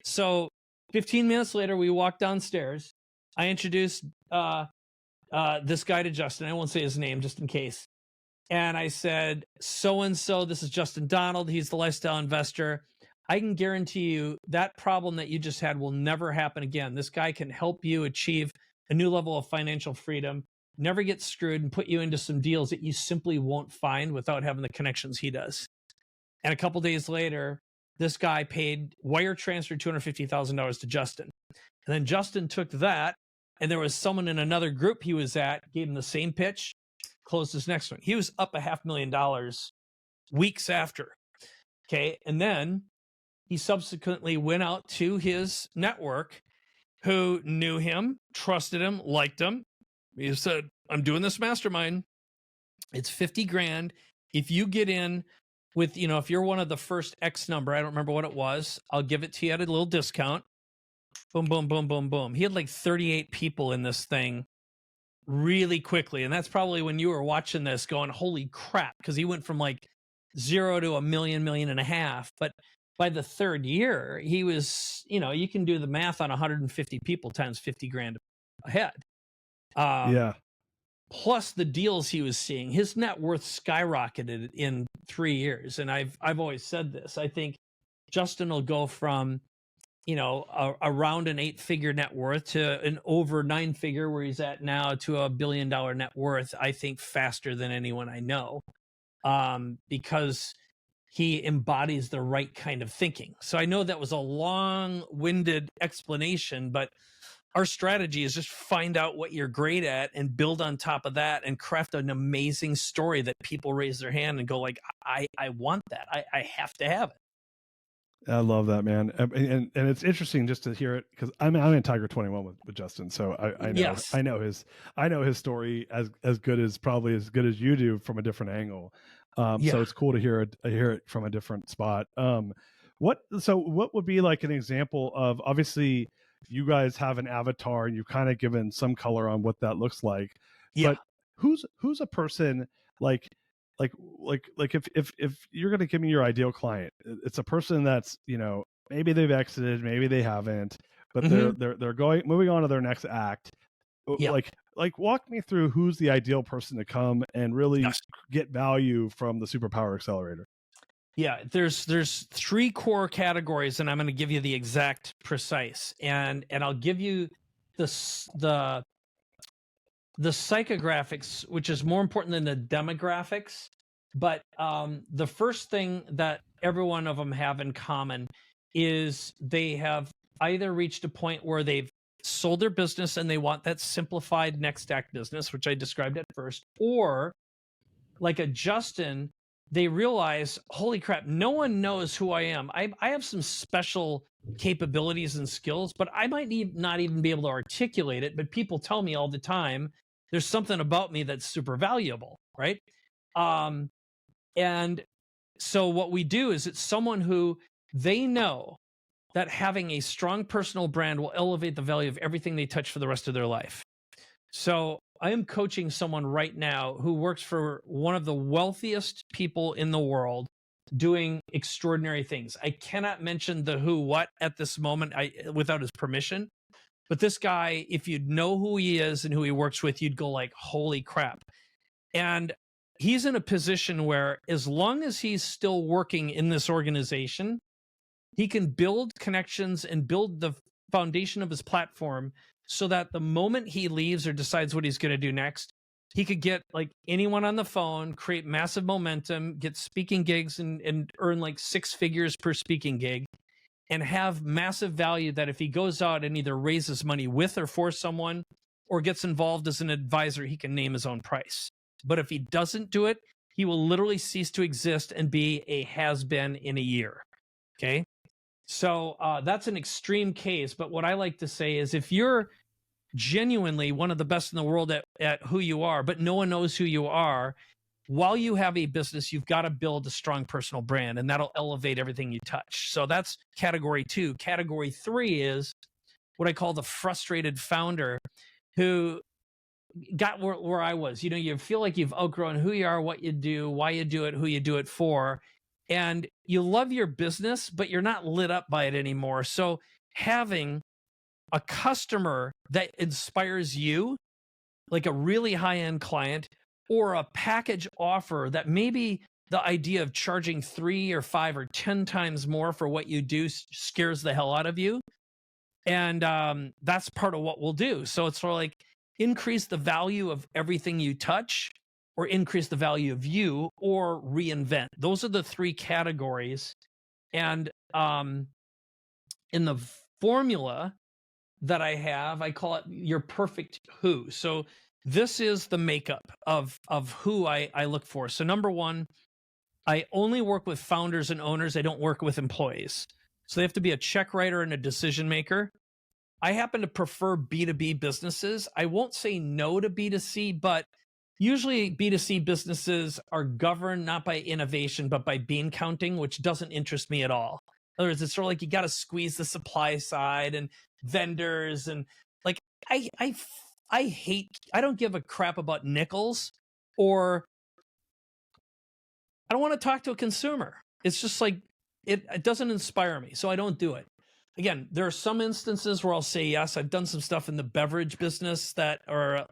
So 15 minutes later, we walk downstairs. I introduced this guy to Justin. I won't say his name just in case. And I said, so-and-so, this is Justin Donald. He's the lifestyle investor. I can guarantee you that problem that you just had will never happen again. This guy can help you achieve a new level of financial freedom, never get screwed, and put you into some deals that you simply won't find without having the connections he does. And a couple days later, this guy wire transferred $250,000 to Justin. And then Justin took that, and there was someone in another group he was at, gave him the same pitch, closed his next one. He was up $500,000 weeks after. Okay. And then he subsequently went out to his network who knew him, trusted him, liked him. He said, I'm doing this mastermind. It's 50 grand. If you get in with, you know, if you're one of the first X number, I don't remember what it was, I'll give it to you at a little discount. Boom, boom, boom, boom, boom. He had like 38 people in this thing really quickly. And that's probably when you were watching this going, holy crap, because he went from like 0 to $1 million, $1.5 million. But by the third year, he was, you know, you can do the math on 150 people times 50 grand a head. Um, Yeah. plus the deals he was seeing, his net worth skyrocketed in 3 years. And I've always said this. I think Justin will go from, around an 8-figure net worth to an over 9-figure where he's at now to $1 billion net worth, I think faster than anyone I know. Because he embodies the right kind of thinking. So I know that was a long-winded explanation, but our strategy is just find out what you're great at and build on top of that and craft an amazing story that people raise their hand and go like, I want that. I have to have it. I love that, man. And it's interesting just to hear it because I'm in Tiger 21 with Justin, so Yes. I know his story as good as probably as good as you do from a different angle. So it's cool to hear it from a different spot. What would be like an example of, obviously you guys have an avatar and you've kind of given some color on what that looks like, Yeah. but who's a person like if you're going to give me your ideal client, it's a person that's, maybe they've exited, maybe they haven't, but they're moving on to their next act. Yeah. Like walk me through who's the ideal person to come and really Yes. get value from the Superpower Accelerator. Yeah, there's 3 core categories, and I'm going to give you the exact precise, and I'll give you the psychographics, which is more important than the demographics. But the first thing that every one of them have in common is they have either reached a point where they've sold their business and they want that simplified next act business, which I described at first, or like a Justin, they realize, holy crap, no one knows who I am. I have some special capabilities and skills, but I might not even be able to articulate it. But people tell me all the time, there's something about me that's super valuable, right? And so what we do is it's someone who they know that having a strong personal brand will elevate the value of everything they touch for the rest of their life. So I am coaching someone right now who works for one of the wealthiest people in the world doing extraordinary things. I cannot mention the who, what at this moment without his permission. But this guy, if you'd know who he is and who he works with, you'd go like, holy crap. And he's in a position where as long as he's still working in this organization, he can build connections and build the foundation of his platform so that the moment he leaves or decides what he's going to do next, he could get like anyone on the phone, create massive momentum, get speaking gigs and earn like 6 figures per speaking gig, and have massive value that if he goes out and either raises money with or for someone or gets involved as an advisor, he can name his own price. But if he doesn't do it, he will literally cease to exist and be a has-been in a year. Okay. So that's an extreme case. But what I like to say is if you're genuinely one of the best in the world at who you are, but no one knows who you are, while you have a business, you've got to build a strong personal brand, and that'll elevate everything you touch. So that's category 2. Category 3 is what I call the frustrated founder who got where I was. You feel like you've outgrown who you are, what you do, why you do it, who you do it for. And you love your business, but you're not lit up by it anymore. So having a customer that inspires you, like a really high-end client, or a package offer that maybe the idea of charging 3 or 5 or 10 times more for what you do scares the hell out of you. And that's part of what we'll do. So it's sort of like increase the value of everything you touch, or increase the value of you, or reinvent. Those are the 3 categories. And in the formula that I have, I call it your perfect who. So this is the makeup of who I look for. So number 1, I only work with founders and owners. I don't work with employees. So they have to be a check writer and a decision maker. I happen to prefer B2B businesses. I won't say no to B2C, but usually B2C businesses are governed not by innovation, but by bean counting, which doesn't interest me at all. In other words, it's sort of like you got to squeeze the supply side and vendors, and like I don't give a crap about nickels, or I don't want to talk to a consumer. It's just like it doesn't inspire me, so I don't do it. again, there are some instances where I'll say yes. I've done some stuff in the beverage business that are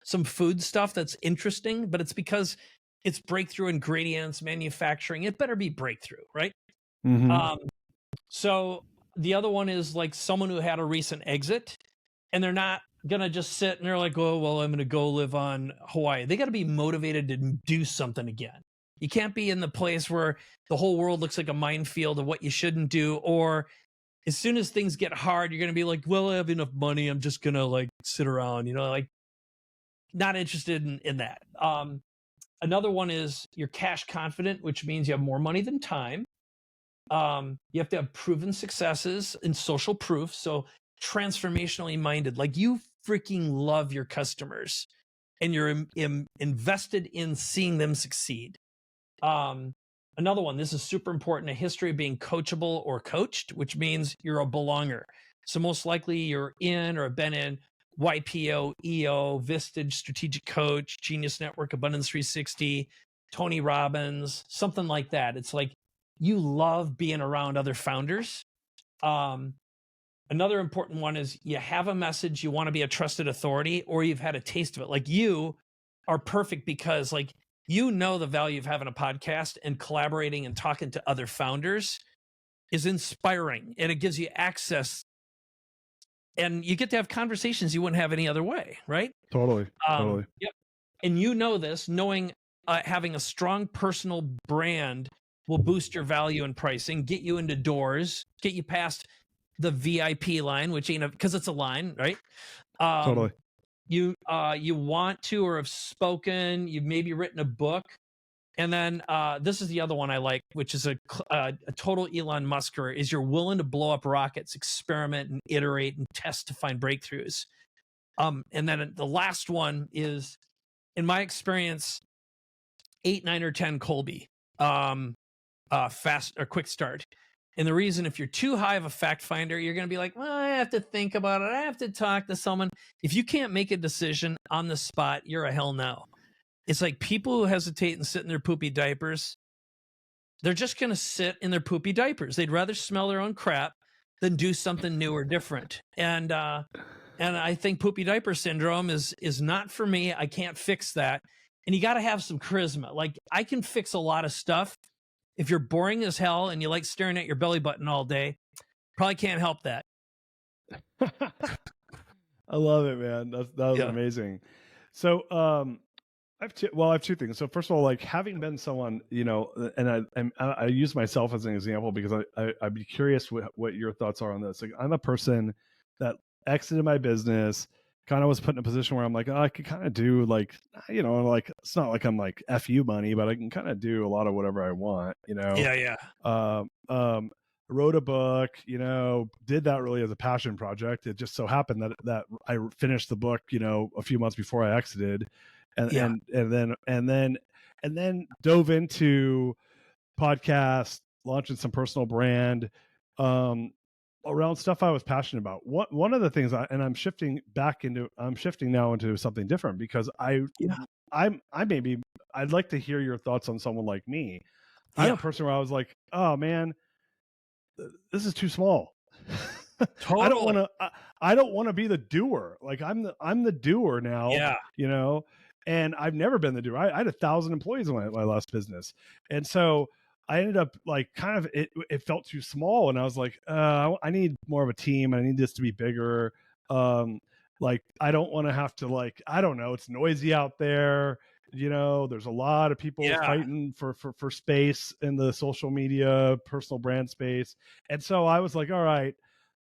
some food stuff that's interesting, but it's because it's breakthrough ingredients, manufacturing. It better be breakthrough, right? Mm-hmm. So the other one is like someone who had a recent exit and they're not gonna just sit and they're like, oh, well, I'm gonna go live on Hawaii. They got to be motivated to do something again. You can't be in the place where the whole world looks like a minefield of what you shouldn't do, or as soon as things get hard, you're gonna be like, well, I have enough money, I'm just gonna like sit around, like not interested in that. Another one is you're cash confident, which means you have more money than time. You have to have proven successes and social proof. So transformationally minded, like you freaking love your customers and you're invested in seeing them succeed. Another one, this is super important, a history of being coachable or coached, which means you're a belonger. So most likely you're in or have been in YPO, EO, Vistage, Strategic Coach, Genius Network, Abundance 360, Tony Robbins, something like that. It's like you love being around other founders. Another important one is you have a message, you want to be a trusted authority, or you've had a taste of it. Like you are perfect because like you know the value of having a podcast and collaborating and talking to other founders is inspiring, and it gives you access and you get to have conversations you wouldn't have any other way, right? Totally. Yep. And you know this, knowing having a strong personal brand will boost your value and pricing, get you into doors, get you past the VIP line, which ain't because it's a line, right? Totally. You want to or have spoken, you've maybe written a book. And then this is the other one I like, which is a total Elon Musker, is you're willing to blow up rockets, experiment and iterate and test to find breakthroughs. And then the last one is, in my experience, 8, 9, or 10 Colby, fast or quick start. And the reason, if you're too high of a fact finder, you're going to be like, well, I have to think about it. I have to talk to someone. If you can't make a decision on the spot, you're a hell no. It's like people who hesitate and sit in their poopy diapers, they're just going to sit in their poopy diapers. They'd rather smell their own crap than do something new or different. And I think poopy diaper syndrome is not for me. I can't fix that. And you got to have some charisma. Like I can fix a lot of stuff. If you're boring as hell and you like staring at your belly button all day, probably can't help that. I love it, man. That was amazing. So, I have two things. So first of all, like having been someone, and I use myself as an example because I'd be curious what your thoughts are on this. Like I'm a person that exited my business, kind of was put in a position where I'm like, oh, I could kind of do like, like it's not like I'm like F you money, but I can kind of do a lot of whatever I want, Yeah. Wrote a book, did that really as a passion project. It just so happened that I finished the book, a few months before I exited. And then dove into podcast, launching some personal brand around stuff I was passionate about. One of the things I'm shifting now into something different because I'd like to hear your thoughts on someone like me. I'm a person where I was like, oh man, this is too small. Totally. I don't want to be the doer. Like I'm the doer now. Yeah. And I've never been the doer. I had 1,000 employees in my last business. And so I ended up like kind of, it felt too small. And I was like, I need more of a team. I need this to be bigger. Like, I don't want to have to like, I don't know. It's noisy out there. There's a lot of people fighting for space in the social media, personal brand space. And so I was like, all right,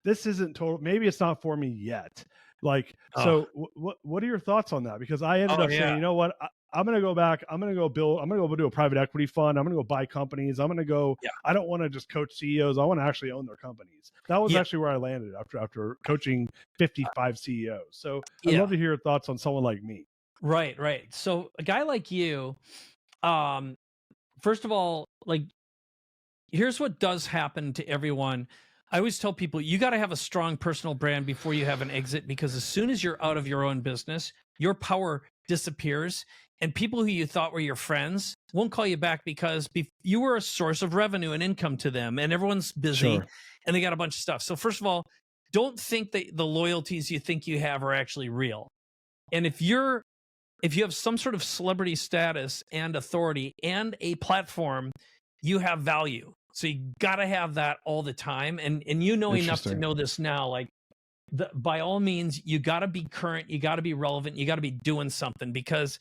this isn't total. Maybe it's not for me yet. Like, so what are your thoughts on that? Because I ended up saying, you know what, I'm going to go back. I'm going to go do a private equity fund. I'm going to go buy companies. I'm going to go, I don't want to just coach CEOs. I want to actually own their companies. That was actually where I landed after coaching 55 CEOs. So I'd love to hear your thoughts on someone like me. Right. So a guy like you, first of all, like, here's what does happen to everyone. I always tell people you got to have a strong personal brand before you have an exit, because as soon as you're out of your own business, your power disappears, and people who you thought were your friends won't call you back because you were a source of revenue and income to them, and everyone's busy and they got a bunch of stuff. So first of all, don't think that the loyalties you think you have are actually real. And if you have some sort of celebrity status and authority and a platform, you have value. So you got to have that all the time. And you know enough to know this now, like, by all means, you got to be current, you got to be relevant, you got to be doing something, because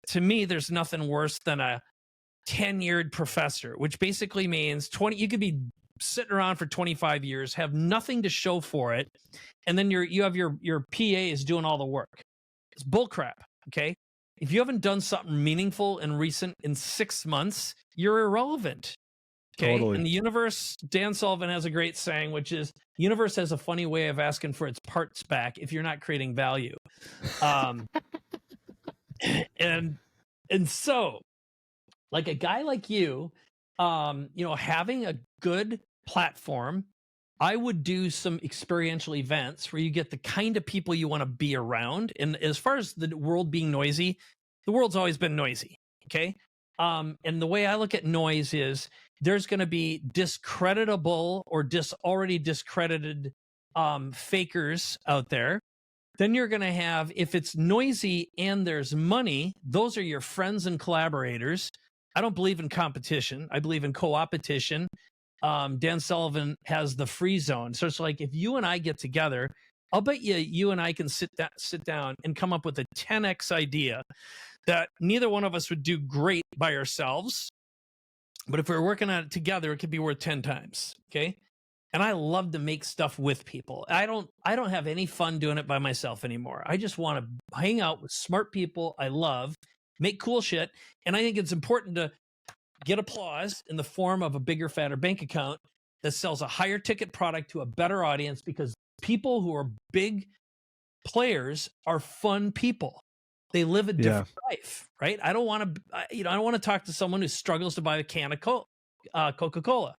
to me, there's nothing worse than a tenured professor, which basically means you could be sitting around for 25 years, have nothing to show for it, and then you have your PAs doing all the work. It's bullcrap. Okay, if you haven't done something meaningful and recent in 6 months, you're irrelevant. Okay, totally. And the universe, Dan Sullivan has a great saying, which is, the universe has a funny way of asking for its parts back if you're not creating value. And so, like a guy like you, having a good platform, I would do some experiential events where you get the kind of people you want to be around. And as far as the world being noisy, the world's always been noisy. Okay. And the way I look at noise is there's going to be discreditable or already discredited fakers out there. Then you're going to have, if it's noisy and there's money, those are your friends and collaborators. I don't believe in competition. I believe in co-opetition. Dan Sullivan has the free zone. So it's like, if you and I get together, I'll bet you and I can sit down and come up with a 10x idea that neither one of us would do great by ourselves. But if we're working on it together, it could be worth 10 times. Okay. And I love to make stuff with people. I don't have any fun doing it by myself anymore. I just want to hang out with smart people I love, make cool shit. And I think it's important to get applause in the form of a bigger, fatter bank account that sells a higher ticket product to a better audience, because people who are big players are fun people. They live a different life, right? I don't want to talk to someone who struggles to buy a can of Coca-Cola.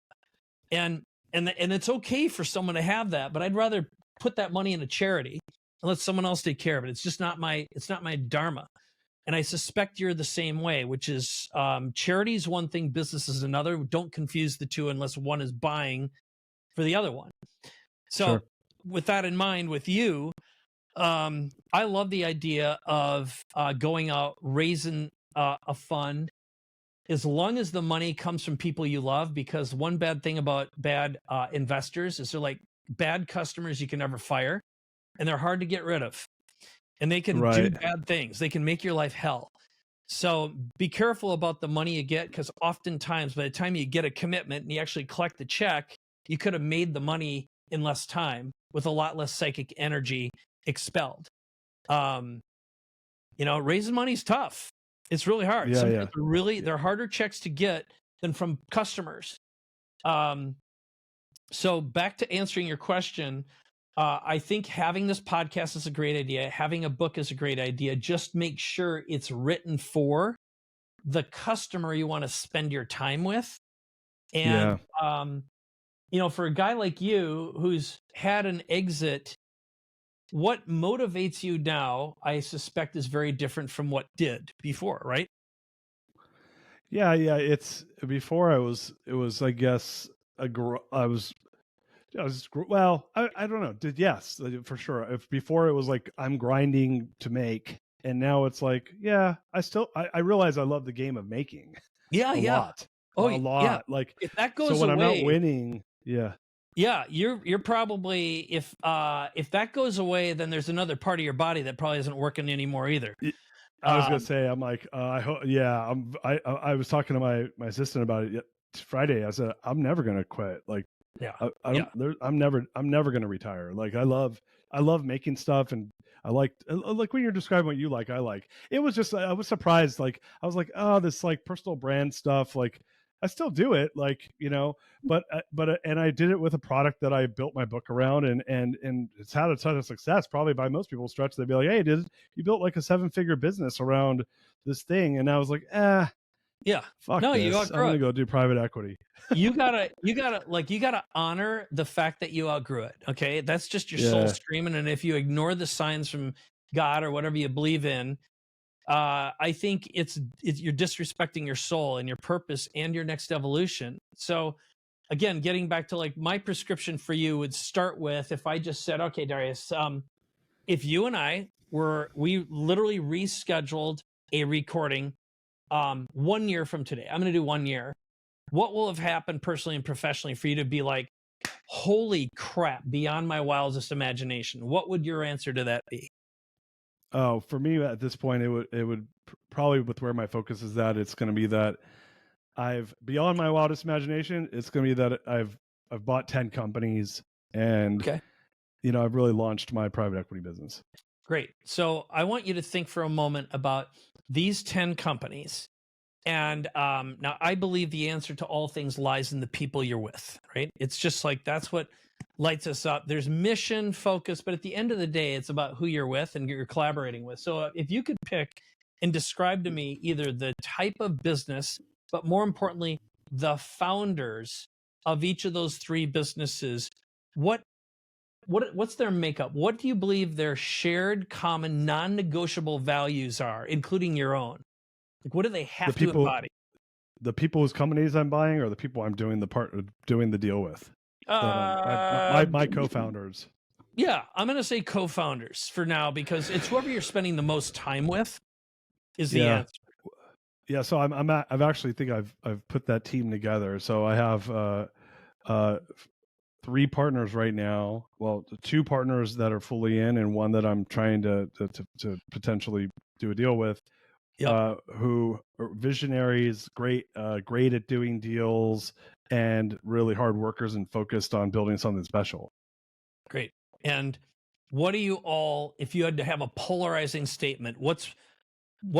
And it's okay for someone to have that, but I'd rather put that money in a charity and let someone else take care of it. It's just not my dharma. And I suspect you're the same way, which is charity is one thing, business is another. Don't confuse the two unless one is buying for the other one. So with that in mind, with you, I love the idea of going out, raising a fund, as long as the money comes from people you love, because one bad thing about bad investors is they're like bad customers you can never fire, and they're hard to get rid of. And they can do bad things. They can make your life hell. So be careful about the money you get, because oftentimes by the time you get a commitment and you actually collect the check, you could have made the money in less time with a lot less psychic energy expelled. Raising money is tough. It's really hard. Sometimes they're harder checks to get than from customers. So back to answering your question, I think having this podcast is a great idea. Having a book is a great idea. Just make sure it's written for the customer you want to spend your time with. And, for a guy like you who's had an exit, what motivates you now, I suspect, is very different from what did before, right? Yeah. It's before it was, I guess, I don't know. Yes, for sure. If before it was like I'm grinding to make, and now it's like, I realize I love the game of making. A lot. Like, if that goes so when away, I'm not winning, you're probably, if that goes away, then there's another part of your body that probably isn't working anymore either. I was gonna say, I'm like, I hope, I was talking to my assistant about it Friday. I said, I'm never gonna quit. Like, I'm never going to retire. Like, I love making stuff, and I like when you're describing what you like, it was just, I was surprised. Like, I was like, oh, this like personal brand stuff, like I still do it, like, but and I did it with a product that I built my book around, and it's had a ton of success. Probably by most people's stretch, they'd be like, hey, you built like a 7-figure business around this thing. And I was like, fuck this. I'm gonna go do private equity. you gotta honor the fact that you outgrew it. Okay, that's just your soul screaming. And if you ignore the signs from God or whatever you believe in, I think it's you're disrespecting your soul and your purpose and your next evolution. So again, getting back to like my prescription for you would start with, if I just said, okay, Darius, if you and we literally rescheduled a recording 1 year from today, I'm going to do 1 year. What will have happened personally and professionally for you to be like, holy crap, beyond my wildest imagination? What would your answer to that be? Oh, for me at this point, it would probably, with where my focus is at, it's going to be that I've, beyond my wildest imagination, it's going to be that I've bought 10 companies, and Okay. I've really launched my private equity business. Great. So I want you to think for a moment about these 10 companies. And now I believe the answer to all things lies in the people you're with, right? It's just like, that's what lights us up. There's mission focus, but at the end of the day, it's about who you're with and you're collaborating with. So if you could pick and describe to me either the type of business, but more importantly, the founders of each of those three businesses, what's their makeup? What do you believe their shared, common, non-negotiable values are, including your own? Like, what do they have to embody? The people whose companies I'm buying, or the people I'm doing the deal with? My co-founders. Yeah, I'm going to say co-founders for now, because it's whoever you're spending the most time with is the answer. Yeah, so I've actually think I've put that team together. So I have 3 partners right now. Well, 2 partners that are fully in, and one that I'm trying to potentially do a deal with. Yep. Who are visionaries, great at doing deals, and really hard workers and focused on building something special. Great. And what do you all, if you had to have a polarizing statement, what's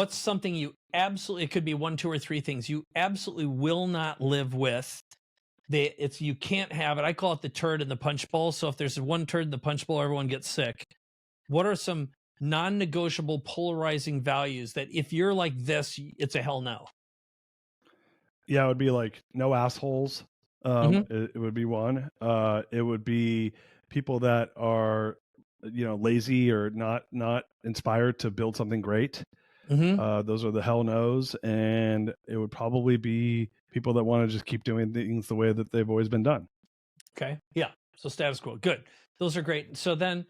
something you absolutely, it could be 1, 2, or 3 things you absolutely will not live with? You can't have it. I call it the turd in the punch bowl. So if there's one turd in the punch bowl, everyone gets sick. What are some non-negotiable polarizing values that if you're like this, it's a hell no? Yeah, it would be like no assholes. It would be one. It would be people that are, lazy or not inspired to build something great. Those are the hell no's. And it would probably be people that want to just keep doing things the way that they've always been done. Okay. Yeah. So status quo. Good. Those are great. So then,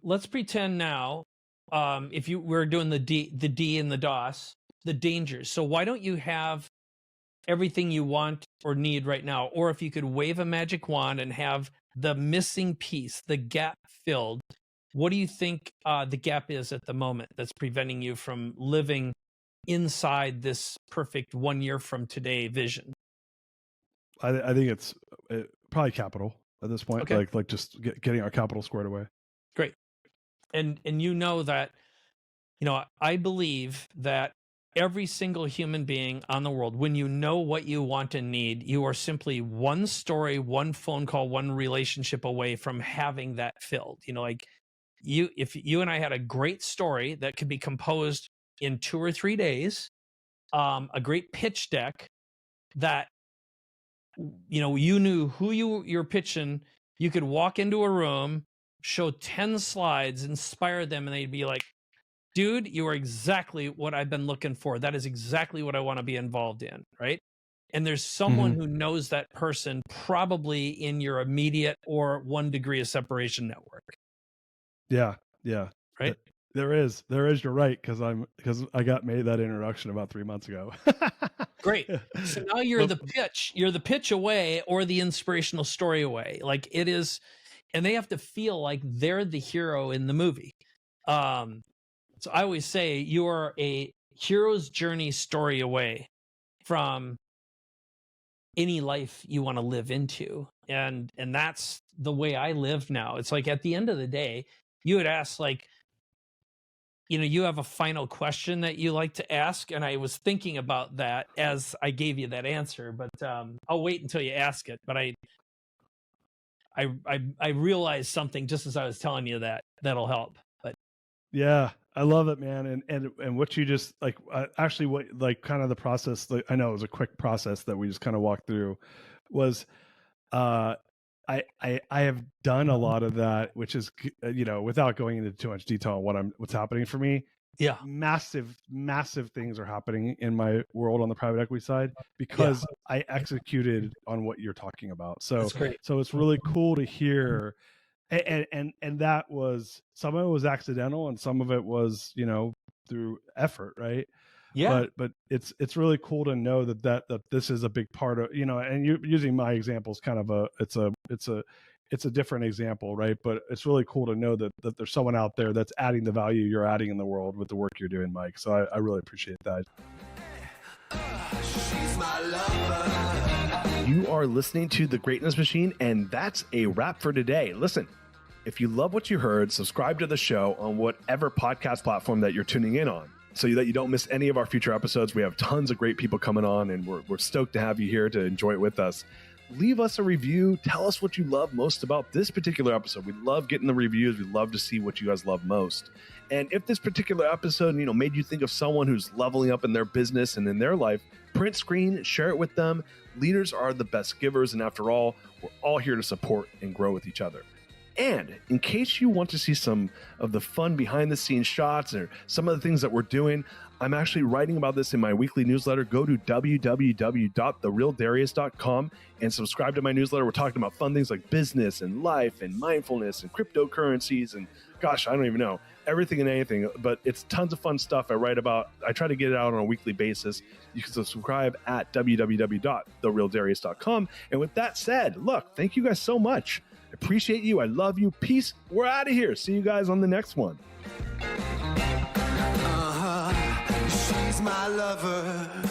let's pretend now, if you were doing the D and the DOS, the dangers. So why don't you have everything you want or need right now? Or if you could wave a magic wand and have the missing piece, the gap filled, what do you think the gap is at the moment that's preventing you from living inside this perfect 1 year from today vision? I think it's probably capital at this point. Okay. Like just getting our capital squared away. Great. And you know that, I believe that every single human being on the world, when you know what you want and need, you are simply one story, one phone call, one relationship away from having that filled. Like if you and I had a great story that could be composed in 2 or 3 days, a great pitch deck that, you knew who you're pitching, you could walk into a room, show 10 slides, inspire them, and they'd be like, dude, you are exactly what I've been looking for. That is exactly what I want to be involved in, right? And there's someone who knows that person, probably in your immediate or 1 degree of separation network. Yeah. Right. There is. You're right, because I got made that introduction about 3 months ago. Great. So now you're the pitch. You're the pitch away, or the inspirational story away. Like it is, and they have to feel like they're the hero in the movie. So I always say you are a hero's journey story away from any life you want to live into. And that's the way I live now. It's like at the end of the day, you would ask, like, you have a final question that you like to ask. And I was thinking about that as I gave you that answer, but I'll wait until you ask it. But I realized something just as I was telling you that'll help. But yeah, I love it, man. And what you just like, actually, what, like, kind of the process, like, I know it was a quick process that we just kind of walked through, was I have done a lot of that, which is, without going into too much detail on what's happening for me, massive things are happening in my world on the private equity side because I executed on what you're talking about. So it's really cool to hear. And that was, some of it was accidental and some of it was, through effort, right? But it's really cool to know that this is a big part of, and you using my example is kind of it's a different example, right? But it's really cool to know that there's someone out there that's adding the value you're adding in the world with the work you're doing, Mike. So I really appreciate that. You are listening to The Greatness Machine, and that's a wrap for today. Listen, if you love what you heard, subscribe to the show on whatever podcast platform that you're tuning in on, so that you don't miss any of our future episodes. We have tons of great people coming on, and we're stoked to have you here to enjoy it with us. Leave us a review. Tell us what you love most about this particular episode. We love getting the reviews. We love to see what you guys love most. And if this particular episode, made you think of someone who's leveling up in their business and in their life, print screen, share it with them. Leaders are the best givers, and after all, we're all here to support and grow with each other. And in case you want to see some of the fun behind the scenes shots or some of the things that we're doing, I'm actually writing about this in my weekly newsletter. Go to www.therealdarius.com and subscribe to my newsletter. We're talking about fun things like business and life and mindfulness and cryptocurrencies and gosh, I don't even know, everything and anything, but it's tons of fun stuff I write about. I try to get it out on a weekly basis. You can subscribe at www.therealdarius.com. And with that said, look, thank you guys so much. I appreciate you. I love you. Peace. We're out of here. See you guys on the next one. She's my lover.